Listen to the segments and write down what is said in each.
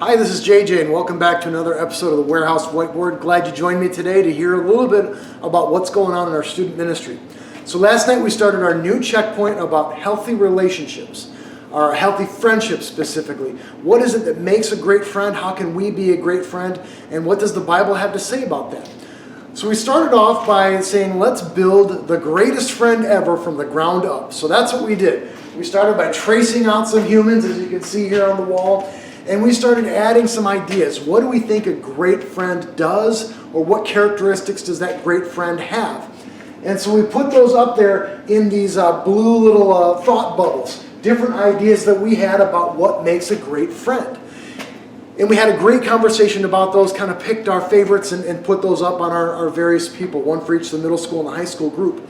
Hi, this is JJ and welcome back to another episode of the Warehouse Whiteboard. Glad you joined me today to hear a little bit about what's going on in our student ministry. So last night we started our new checkpoint about healthy relationships, or healthy friendships specifically. What is it that makes a great friend? How can we be a great friend? And what does the Bible have to say about that? So we started off by saying, let's build the greatest friend ever from the ground up. So that's what we did. We started by tracing out some humans, as you can see here on the wall, and we started adding some ideas. What do we think a great friend does, or what characteristics does that great friend have? And so we put those up there in these blue little thought bubbles, different ideas that we had about what makes a great friend. And we had a great conversation about those, kind of picked our favorites and put those up on our various people, one for each the middle school and the high school group.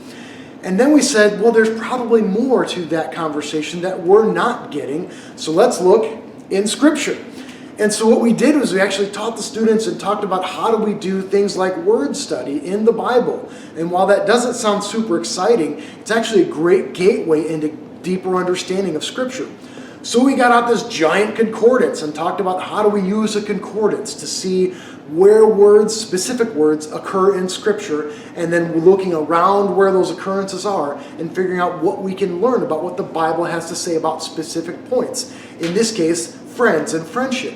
And then we said, well, there's probably more to that conversation that we're not getting, so let's look in Scripture. And so what we did was we actually taught the students and talked about how do we do things like word study in the Bible. And while that doesn't sound super exciting, it's actually a great gateway into deeper understanding of Scripture. So we got out this giant concordance and talked about how do we use a concordance to see where words, specific words, occur in Scripture, and then looking around where those occurrences are and figuring out what we can learn about what the Bible has to say about specific points. In this case, friends and friendship.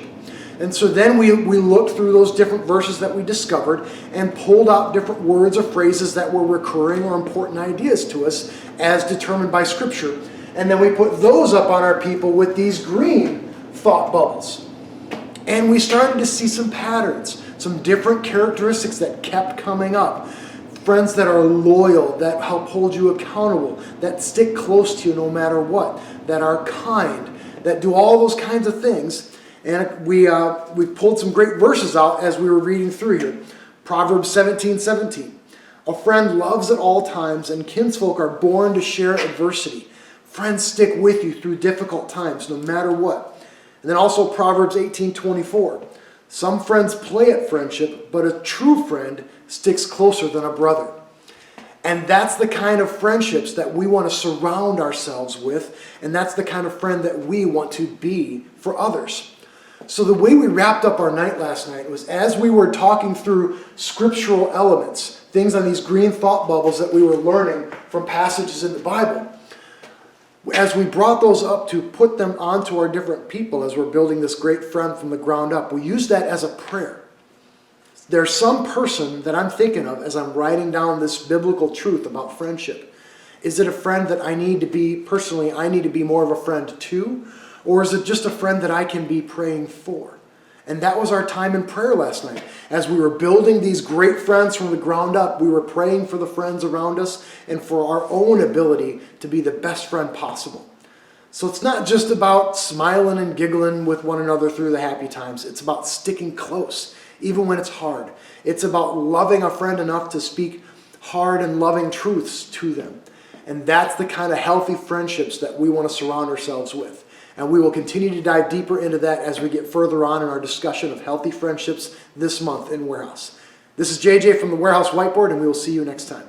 And so then we looked through those different verses that we discovered and pulled out different words or phrases that were recurring or important ideas to us as determined by Scripture. And then we put those up on our people with these green thought bubbles. And we started to see some patterns, some different characteristics that kept coming up. Friends that are loyal, that help hold you accountable, that stick close to you no matter what, that are kind, that do all those kinds of things. And we pulled some great verses out as we were reading through here. Proverbs 17:17. A friend loves at all times, and kinsfolk are born to share adversity. Friends stick with you through difficult times, no matter what. And then also Proverbs 18:24. Some friends play at friendship, but a true friend sticks closer than a brother. And that's the kind of friendships that we want to surround ourselves with, and that's the kind of friend that we want to be for others. So the way we wrapped up our night last night was as we were talking through scriptural elements, things on these green thought bubbles that we were learning from passages in the Bible. As we brought those up to put them onto our different people as we're building this great friend from the ground up, we use that as a prayer. There's some person that I'm thinking of as I'm writing down this biblical truth about friendship. Is it a friend that I need to be, personally, I need to be more of a friend to? Or is it just a friend that I can be praying for? And that was our time in prayer last night. As we were building these great friends from the ground up, we were praying for the friends around us and for our own ability to be the best friend possible. So it's not just about smiling and giggling with one another through the happy times. It's about sticking close, even when it's hard. It's about loving a friend enough to speak hard and loving truths to them. And that's the kind of healthy friendships that we want to surround ourselves with. And we will continue to dive deeper into that as we get further on in our discussion of healthy friendships this month in Warehouse. This is JJ from the Warehouse Whiteboard, and we will see you next time.